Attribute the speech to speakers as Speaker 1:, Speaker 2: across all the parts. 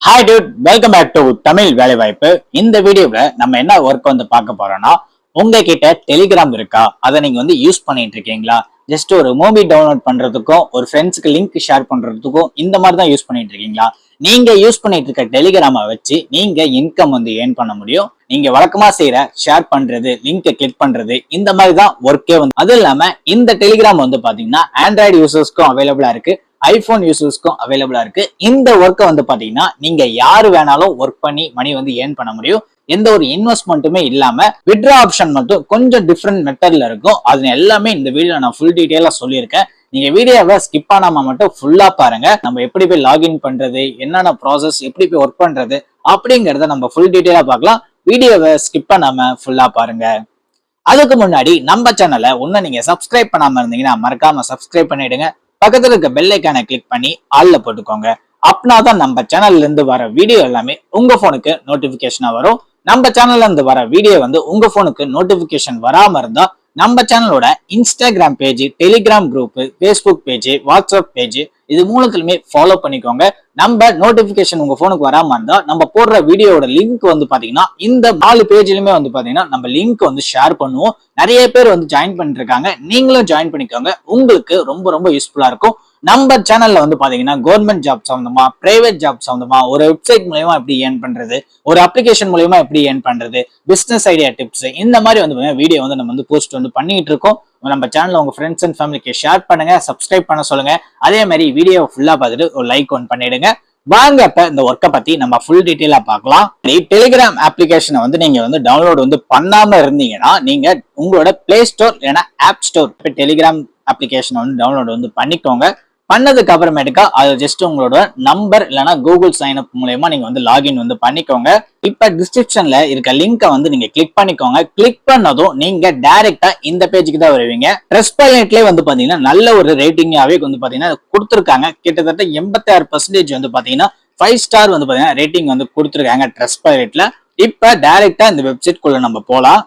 Speaker 1: Hi dude, welcome back to Tamil வேலைவாய்ப்பு. இந்த வீடியோல நம்ம என்ன ஒர்க் வந்து பார்க்க போறோம்னா, உங்ககிட்ட டெலிகிராம் இருக்கா? அதை நீங்க வந்து யூஸ் பண்ணிட்டு இருக்கீங்களா? ஜஸ்ட் ஒரு மூவி டவுன்லோட் பண்றதுக்கும் ஒரு ஃப்ரெண்ட்ஸ்க்கு லிங்க் ஷேர் பண்றதுக்கும் இந்த மாதிரி தான் யூஸ் பண்ணிட்டு இருக்கீங்களா? நீங்க யூஸ் பண்ணிட்டு இருக்க டெலிகிராமை வச்சு நீங்க இன்கம் வந்து ஏர்ன் பண்ண முடியும். நீங்க வழக்கமா செய்யற ஷேர் பண்றது, லிங்கை கிளிக் பண்றது, இந்த மாதிரி தான் ஒர்க்கே வந்து. அது இல்லாம இந்த டெலிகிராம் வந்து பாத்தீங்கன்னா ஆண்ட்ராய்டு யூசர்ஸ்க்கும் அவைலபிளா இருக்கு, ஐபோன் யூசர்ஸ்க்கும் அவைலபிளா இருக்கு. இந்த ஒர்க்கை வந்து பாத்தீங்கன்னா நீங்க யாரு வேணாலும் ஒர்க் பண்ணி மணி வந்து ஏர்ன் பண்ண முடியும். எந்த ஒரு இன்வெஸ்ட்மெண்ட்டுமே இல்லாம வித்ட்ரா ஆப்ஷன் மட்டும் கொஞ்சம் டிஃப்ரெண்ட் மெத்தட்ல இருக்கும். அது எல்லாமே இந்த வீடியோ நான் ஃபுல் டீடைலா சொல்லியிருக்கேன். நீங்க வீடியோவை ஸ்கிப் பண்ணாம மட்டும் ஃபுல்லா பாருங்க. நம்ம எப்படி போய் லாகின் பண்றது, என்னென்ன ப்ராசஸ், எப்படி போய் ஒர்க் பண்றது அப்படிங்கறத நம்ம ஃபுல் டீடைலா பார்க்கலாம். வீடியோவை ஸ்கிப் பண்ணாம ஃபுல்லா பாருங்க. அதுக்கு முன்னாடி நம்ம சேனலை இன்னும் நீங்க சப்ஸ்கிரைப் பண்ணாம இருந்தீங்கன்னா மறக்காம சப்ஸ்கிரைப் பண்ணிடுங்க. பக்கத்துல இருக்க பெல் ஐக்கானை கிளிக் பண்ணி ஆல்ல போட்டுக்கோங்க. அப்படின்னாதான் நம்ம சேனல்ல இருந்து வர வீடியோ எல்லாமே உங்க போனுக்கு நோட்டிபிகேஷனா வரும். நம்ம சேனல்ல இருந்து வர வீடியோ வந்து உங்க போனுக்கு நோட்டிபிகேஷன் வராம இருந்தா நம்ம சேனலோட Instagram page, Telegram group, Facebook page, WhatsApp page இது மூணுத்துலயுமே ஃபாலோ பண்ணிக்கோங்க. நம்ம நோட்டிபிகேஷன் உங்க போனுக்கு வராம இருந்தா நம்ம போடுற வீடியோட லிங்க் வந்து பாத்தீங்கன்னா இந்த 4 பேஜ்லயுமே வந்து பாத்தீங்கன்னா நம்ம லிங்க் வந்து ஷேர் பண்ணுவோம். நிறைய பேர் வந்து ஜாயின் பண்ணிட்டு இருக்காங்க. நீங்களும் ஜாயின் பண்ணிக்கோங்க. உங்களுக்கு ரொம்ப ரொம்ப யூஸ்ஃபுல்லா இருக்கும். நம்ம சேனல்ல வந்து பாத்தீங்கன்னா கவர்மெண்ட் ஜாப் சம்பந்தமா, பிரைவேட் ஜாப் சம்பந்தமா, ஒரு வெப்சைட் மூலமா எப்படி ஏர்ன் பண்றது, ஒரு அப்ளிகேஷன் மூலமா எப்படி ஏர்ன் பண்றது, பிசினஸ் ஐடியா டிப்ஸ், இந்த மாதிரி வந்து வீடியோ வந்து நம்ம வந்து போஸ்ட் வந்து பண்ணிட்டு இருக்கோம். நம்ம சேனல்ல உங்க ஃப்ரெண்ட்ஸ் அண்ட் ஃபேமிலிக்கு ஷேர் பண்ணுங்க, சப்ஸ்கிரைப் பண்ண சொல்லுங்க. அதே மாதிரி வீடியோ ஃபுல்லா பார்த்துட்டு ஒரு லைக் ஒன் பண்ணிடுங்க. வாங்க இப்ப இந்த ஒர்க்கை பத்தி நம்ம ஃபுல் டீடைலா பார்க்கலாம். டெலிகிராம் அப்ளிகேஷனை வந்து நீங்க வந்து டவுன்லோட் வந்து பண்ணாம இருந்தீங்கன்னா நீங்க உங்களோட பிளே ஸ்டோர் இல்லைன்னா ஆப் ஸ்டோர் டெலிகிராம் அப்ளிகேஷனை வந்து டவுன்லோட் வந்து பண்ணிக்கோங்க. பண்ணதுக்கு அப்புறமேட்டுக்கா அது ஜஸ்ட் உங்களோட நம்பர் இல்லைன்னா கூகுள் சைன் அப் மூலமா நீங்க வந்து லாகின் வந்து பண்ணிக்கோங்க. இப்ப டிஸ்கிரிப்ஷன்ல இருக்க லிங்கை வந்து நீங்க கிளிக் பண்ணிக்கோங்க. கிளிக் பண்ணதும் நீங்க டைரக்டா இந்த பேஜுக்கு தான் வருவீங்க. ட்ரஸ்ட்பைலட்லயே வந்து பாத்தீங்கன்னா நல்ல ஒரு ரேட்டிங்காவே வந்து பாத்தீங்கன்னா கொடுத்துருக்காங்க. கிட்டத்தட்ட 86% வந்து பாத்தீங்கன்னா 5 ஸ்டார் வந்து பாத்தீங்கன்னா ரேட்டிங் வந்து கொடுத்துருக்காங்க ட்ரஸ்ட்பைலட்ல. இப்ப டைரக்டா இந்த வெப்சைட் குள்ள நம்ம போலாம்.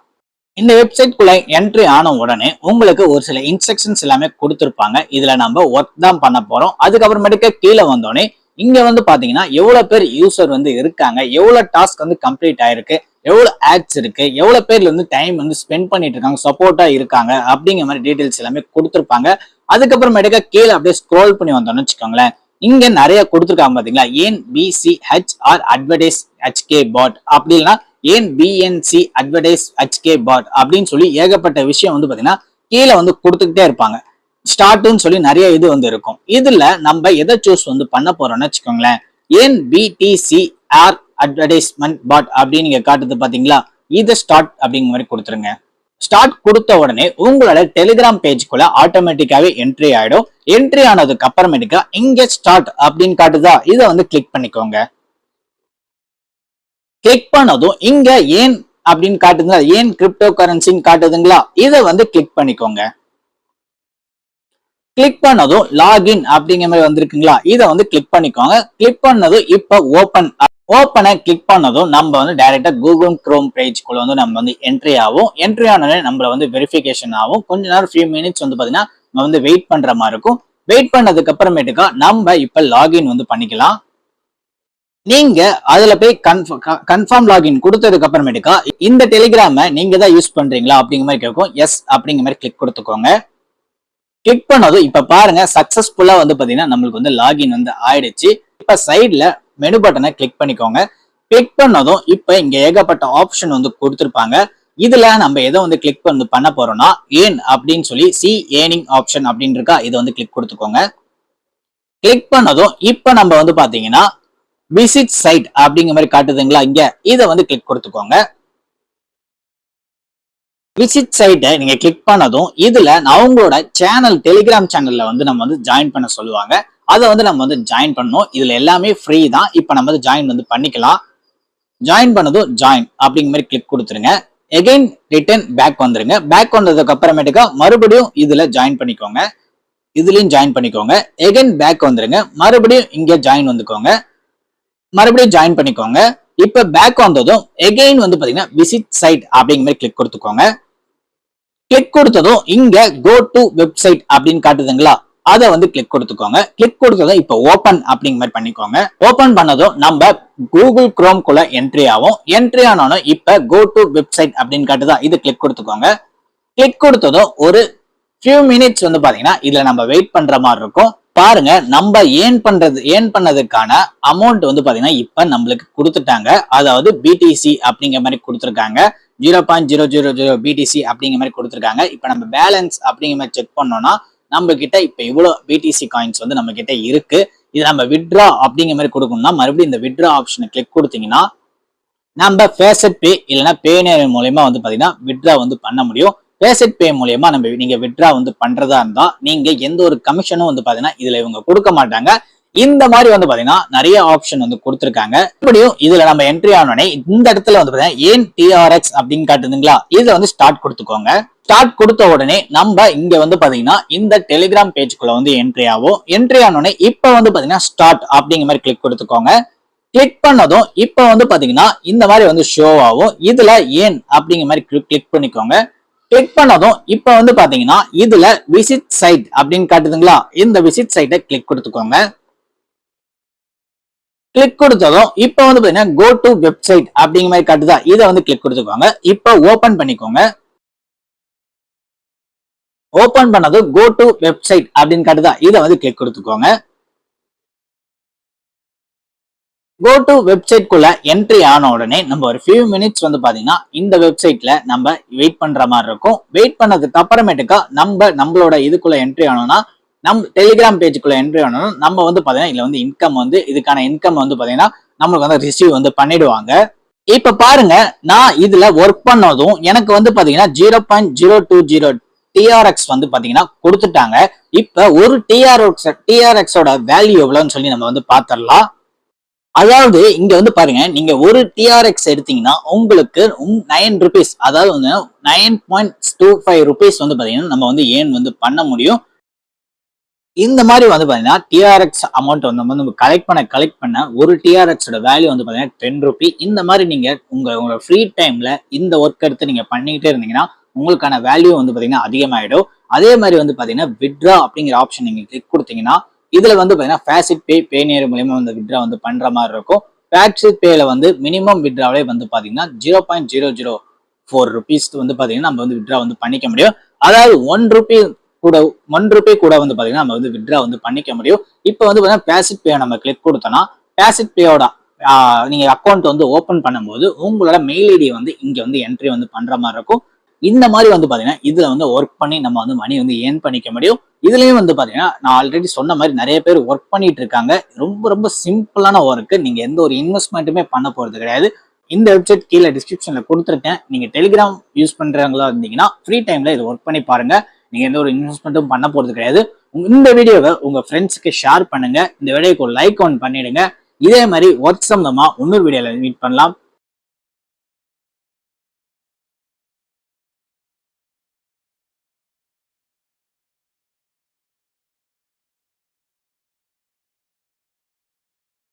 Speaker 1: இந்த வெப்சைட் குள்ள என்ட்ரி ஆன உடனே உங்களுக்கு ஒரு சில இன்ஸ்ட்ரக்ஷன்ஸ் எல்லாமே கொடுத்துருப்பாங்க. இதுல நம்ம ஒர்க் தான் பண்ண போறோம். அதுக்கப்புறமேட்டுக்கு கீழே வந்தோடனே இங்க வந்து பாத்தீங்கன்னா எவ்வளவு பேர் யூசர் வந்து இருக்காங்க, எவ்வளவு டாஸ்க் வந்து கம்ப்ளீட் ஆயிருக்கு, எவ்வளவு ஆட்ஸ் இருக்கு, எவ்வளவு பேர்ல வந்து டைம் வந்து ஸ்பெண்ட் பண்ணிட்டு இருக்காங்க, சப்போர்ட்டா இருக்காங்க அப்படிங்கிற மாதிரி டீடைல்ஸ் எல்லாமே கொடுத்துருப்பாங்க. அதுக்கப்புறமேட்டுக்கு கீழே அப்படியே ஸ்க்ரோல் பண்ணி வந்தோம்னு வச்சுக்கோங்களேன். இங்க நிறைய கொடுத்துருக்காங்க பாத்தீங்களா, ஏன் BCHR அட்வர்டைஸ் HK பாட் அப்படின்னா ஏன் BNC அட்வர்டைஸ் HK பாட் அப்படின்னு சொல்லி ஏகப்பட்ட விஷயம் வந்து பாத்தீங்கன்னா கீழே வந்து கொடுத்துக்கிட்டே இருப்பாங்க. ஸ்டார்ட்னு சொல்லி நிறைய இது வந்து இருக்கும். இதுல நம்ம எதை சூஸ் வந்து பண்ண போறோம்னு வச்சுக்கோங்களேன். ஏன் BTCR அட்வர்டைஸ்மெண்ட் பாட் அப்படின்னு நீங்க காட்டுது பாத்தீங்களா, இதை ஸ்டார்ட் அப்படிங்கிற மாதிரி கொடுத்துருங்க. ஸ்டார்ட் கொடுத்த உடனே உங்களோட டெலிகிராம் பேஜ்குள்ள ஆட்டோமேட்டிக்காவே என்ட்ரி ஆயிடும். என்ட்ரி ஆனதுக்கு அப்புறமேட்டுக்கா இங்க ஸ்டார்ட் அப்படின்னு காட்டுதா, இதை வந்து கிளிக் பண்ணிக்கோங்க. கிளிக் பண்ணதும் இங்க ஏன் அப்படின்னு காட்டுதுங்களா, ஏன் கிரிப்டோ கரன்சின்னு காட்டுதுங்களா, இதை வந்து கிளிக் பண்ணிக்கோங்க. கிளிக் பண்ணதும் லாகின் அப்படிங்கிற மாதிரி வந்திருக்குங்களா, இதை வந்து கிளிக் பண்ணிக்கோங்க. கிளிக் பண்ணதும் இப்ப ஓப்பனை கிளிக் பண்ணதும் நம்ம வந்து டைரக்டா கூகுள் குரோம் பேஜ்குள்ள வந்து நம்ம வந்து என்ட்ரி ஆகும். என்ட்ரி ஆனோடனே நம்மள வந்து வெரிஃபிகேஷன் ஆகும். கொஞ்ச நேரம் ஃபியூ மினிட்ஸ் வந்து பாத்தீங்கன்னா நம்ம வந்து வெயிட் பண்ற மாதிரி இருக்கும். வெயிட் பண்ணதுக்கு அப்புறமேட்டுக்கா நம்ம இப்ப லாகின் வந்து பண்ணிக்கலாம். நீங்க அதுல போய் கன்ஃபார்ம் லாகின் கொடுத்ததுக்கு அப்புறமேட்டுக்கா இந்த டெலிகிராம நீங்க தான் யூஸ் பண்றீங்களா அப்படிங்கிற மாதிரி கேட்கும். எஸ் அப்படிங்கிற மாதிரி கிளிக் கொடுத்துக்கோங்க. கிளிக் பண்ணதும் இப்ப பாருங்க சக்சஸ்ஃபுல்லா வந்து பாத்தீங்கன்னா நம்மளுக்கு வந்து லாகின் வந்து ஆயிடுச்சு. இப்ப சைட்ல மெனு பட்டனை கிளிக் பண்ணிக்கோங்க. கிளிக் பண்ணதும் இப்ப இங்க ஏகப்பட்ட ஆப்ஷன் வந்து கொடுத்துருப்பாங்க. இதுல நம்ம எதை வந்து கிளிக் பண்ண போறோம்னா ஏன் அப்படின்னு சொல்லி சி ஏர்னிங் ஆப்ஷன் அப்படின்னு இருக்கா, இதை வந்து கிளிக் கொடுத்துக்கோங்க. கிளிக் பண்ணதும் இப்ப நம்ம வந்து பாத்தீங்கன்னா விசிட் சைட் அப்படிங்கிற மாதிரி காட்டுதுங்களா, இங்க இதை வந்து கிளிக் கொடுத்துக்கோங்க. விசிட் சைட்டை நீங்க கிளிக் பண்ணதும் இதுல அவங்களோட சேனல், டெலிகிராம் சேனல்ல வந்து நம்ம வந்து ஜாயின் பண்ண சொல்லுவாங்க. அதை வந்து நம்ம வந்து ஜாயின் பண்ணணும். இதுல எல்லாமே ஃப்ரீ தான். இப்ப நம்ம வந்து ஜாயின் வந்து பண்ணிக்கலாம். ஜாயின் பண்ணதும் ஜாயின் அப்படிங்கிற மாதிரி கிளிக் கொடுத்துருங்க. எகைன் ரிட்டர்ன் பேக் வந்துருங்க. பேக் வந்ததுக்கு அப்புறமேட்டுக்கா மறுபடியும் இதுல ஜாயின் பண்ணிக்கோங்க. இதுலயும் ஜாயின் பண்ணிக்கோங்க. எகைன் பேக் வந்துருங்க. மறுபடியும் இங்க ஜாயின் வந்துக்கோங்க. மறுபடியும் ஜாயின் பண்ணிக்கோங்க. இப்ப பேக் வந்ததும் எகைன் வந்து பாத்தீங்கன்னா விசிட் சைட் அப்படிங்கிற மாதிரி கிளிக் கொடுத்துக்கோங்க. கிளிக் கொடுத்ததும் இங்க கோ டு வெப்சைட் அப்படின்னு காட்டுதுங்களா, அதை வந்து கிளிக் கொடுத்துக்கோங்க. கிளிக் கொடுத்ததும் இப்ப ஓபன் அப்படிங்கிற மாதிரி பண்ணிக்கோங்க. ஓபன் பண்ணதும் நம்ம கூகுள் குரோம் குள்ள என்ட்ரி ஆகும். என்ட்ரி ஆனாலும் இப்ப கோ டு வெப்சைட் அப்படின்னு காட்டுதா, இது கிளிக் கொடுத்துக்கோங்க. கிளிக் கொடுத்ததும் ஒரு few minutes வந்து பாத்தீங்கன்னா இதுல நம்ம வெயிட் பண்ற மாதிரி இருக்கும். பாருங்க, நம்ம ஏன் பண்ணதுக்கான அமௌண்ட் வந்து பாத்தீங்கன்னா இப்ப நம்மளுக்கு கொடுத்துட்டாங்க. அதாவது பிடிசி அப்படிங்கிற மாதிரி கொடுத்துருக்காங்க. 0.000 பிடிசி அப்படிங்கிற மாதிரி கொடுத்துருக்காங்க. இப்ப நம்ம பேலன்ஸ் அப்படிங்கிற மாதிரி செக் பண்ணோம்னா நம்ம கிட்ட இப்ப இவ்வளவு பிடிசி காயின்ஸ் வந்து நம்ம கிட்ட இருக்கு. இது நம்ம வித்ட்ரா அப்படிங்கிற மாதிரி கொடுக்கணும்னா மறுபடியும் இந்த வித்ட்ரா ஆப்ஷனை கிளிக் கொடுத்தீங்கன்னா நம்ம ஃபேஸட் பே இல்லைன்னா பேனர் மூலயமா வந்து பாத்தீங்கன்னா வித்ட்ரா வந்து பண்ண முடியும். ஃபேஸட் பே மூலயமா நீங்க வித்ட்ரா வந்து பண்றதா இருந்தா நீங்க எந்த ஒரு கமிஷனும் வந்து பாத்தீங்கன்னா இதுல இவங்க கொடுக்க மாட்டாங்க. இந்த மாதிரி வந்து பாத்தீங்கன்னா நிறைய ஆப்ஷன் வந்து கொடுத்துருக்காங்க. இப்படியும் இதுல நம்ம என்ட்ரி ஆனோடனே இந்த இடத்துல வந்து பாத்தீங்கன்னா ஏன் டிஆர்எக்ஸ் அப்படின்னு காட்டுதுங்களா, இதுல வந்து ஸ்டார்ட் கொடுத்துக்கோங்க. ஸ்டார்ட் கொடுத்த உடனே நம்ம இங்க வந்து பாத்தீங்கன்னா இந்த டெலிகிராம் பேஜ்குள்ள வந்து என்ட்ரி ஆகும். என்ட்ரி ஆனோடனே இப்ப வந்து பாத்தீங்கன்னா ஸ்டார்ட் அப்படிங்கிற மாதிரி கிளிக் கொடுத்துக்கோங்க. கிளிக் பண்ணதும் இப்ப வந்து பாத்தீங்கன்னா இந்த மாதிரி வந்து ஷோ ஆகும். இதுல ஏன் அப்படிங்கிற மாதிரி கிளிக் பண்ணிக்கோங்க. கிளிக் பண்ணதும் இப்ப வந்து பாத்தீங்கன்னா இதுல விசிட் சைட் அப்படின்னு காட்டுதுங்களா, இந்த விசிட் சைட்டை கிளிக் கொடுத்துக்கோங்க. கிளிக் கொடுத்ததும் இப்ப வந்து பாத்தீங்கன்னா கோ டு வெப்சைட் அப்படிங்கிற மாதிரி காட்டுதா, இதை வந்து கிளிக் கொடுத்துக்கோங்க. இப்ப ஓபன் பண்ணிக்கோங்க. ஓபன் பண்ணது கோ டு வெப்சைட் அப்படின்னு காட்டுதா, இதை வந்து கிளிக் கொடுத்துக்கோங்க. கோ டு வெப்சைட் குள்ள என்ட்ரி ஆன உடனே நம்ம ஒரு ஃபியூ மினிட்ஸ் வந்து பாத்தீங்கன்னா இந்த வெப்சைட்ல நம்ம வெயிட் பண்ற மாதிரி இருக்கும். வெயிட் பண்ணதுக்கு அப்புறமேட்டுக்கா நம்மளோட இதுக்குள்ள என்ட்ரி ஆனோம்னா நம்ம டெலிகிராம் பேஜுக்குள்ள என்ட்ரி ஆனோம் நம்ம வந்து பாத்தீங்கன்னா இதுல வந்து இன்கம் வந்து இதுக்கான இன்கம் வந்து பாத்தீங்கன்னா நம்மளுக்கு வந்து ரிசீவ் வந்து பண்ணிடுவாங்க. இப்ப பாருங்க, நான் இதுல ஒர்க் பண்ணதும் எனக்கு வந்து பாத்தீங்கன்னா 0.020 டிஆர்எக்ஸ் வந்து பாத்தீங்கன்னா கொடுத்துட்டாங்க. இப்ப ஒரு டிஆர்எக்ஸோட வேல்யூ எவ்வளவுன்னு சொல்லி நம்ம வந்து பாத்திரலாம். அதாவது இங்க வந்து பாருங்க, நீங்க ஒரு டிஆர்எக்ஸ் எடுத்தீங்கன்னா உங்களுக்கு 9 ருபீஸ், அதாவது வந்து 9.25 ருபீஸ் வந்து பாத்தீங்கன்னா நம்ம வந்து ஏன் வந்து பண்ண முடியும். இந்த மாதிரி வந்து பாத்தீங்கன்னா டிஆர்எக்ஸ் அமௌண்ட் வந்து நம்ம கலெக்ட் பண்ண ஒரு டிஆர்எக்ஸோட வேல்யூ வந்து பாத்தீங்கன்னா 10 ருபி. இந்த மாதிரி நீங்க உங்களோட ஃப்ரீ டைம்ல இந்த ஒர்க் எடுத்து நீங்க பண்ணிக்கிட்டே இருந்தீங்கன்னா உங்களுக்கான வேல்யூ வந்து பாத்தீங்கன்னா அதிகமாயிடும். அதே மாதிரி வந்து பாத்தீங்கன்னா வித்ட்ரா அப்படிங்கிற ஆப்ஷன் நீங்க கிளிக் கொடுத்தீங்கன்னா இதுல வந்து பாத்தீங்கன்னா ஃபேஸட் பே பேனியர் மூலமா வந்து வித்ட்ரா வந்து பண்ற மாதிரி இருக்கும். ஃபேஸட் பேல வந்து மினிமம் வித்ட்ராவே வந்து பாத்தீங்கன்னா 0.004 ருபீஸ் வந்து பாத்தீங்கன்னா நம்ம வந்து வித்ட்ரா வந்து பண்ணிக்க முடியும். அதாவது 1 ருபி கூட வந்து பாத்தீங்கன்னா நம்ம வந்து வித்ட்ரா வந்து பண்ணிக்க முடியும். இப்போ வந்து பாத்தீங்கன்னா ஃபேஸட் பே நம்ம கிளிக் கொடுத்தோம்னா ஃபேஸட் பேயோட நீங்க அக்கௌண்ட் வந்து ஓபன் பண்ணும்போது உங்களோட மெயில் ஐடி வந்து இங்க வந்து என்ட்ரி வந்து பண்ற மாதிரி இருக்கும். இந்த மாதிரி வந்து பாத்தீங்கன்னா இதுல வந்து ஒர்க் பண்ணி நம்ம வந்து மணி வந்து ஏர்ன் பண்ணிக்க முடியும். இதுலயும் வந்து பாத்தீங்கன்னா நான் ஆல்ரெடி சொன்ன மாதிரி நிறைய பேர் ஒர்க் பண்ணிட்டு இருக்காங்க. ரொம்ப ரொம்ப சிம்பிளான ஒர்க், நீங்க எந்த ஒரு இன்வெஸ்ட்மெண்ட்டுமே பண்ண போறது கிடையாது. இந்த வெப்சைட் கீழே டிஸ்கிரிப்ஷன்ல கொடுத்துருக்கேன். நீங்க டெலிகிராம் யூஸ் பண்றவங்களா இருந்தீங்கன்னா ஃப்ரீ டைம்ல இது ஒர்க் பண்ணி பாருங்க. நீங்க எந்த ஒரு இன்வெஸ்ட்மெண்ட்டும் பண்ண போறது கிடையாது. இந்த வீடியோவை உங்க ஃப்ரெண்ட்ஸுக்கு ஷேர் பண்ணுங்க. இந்த வீடியோக்கு ஒரு லைக் ஒன் பண்ணிடுங்க. இதே மாதிரி ஒர்க் சம்பந்தமா இன்னொரு வீடியோல மீட் பண்ணலாம்.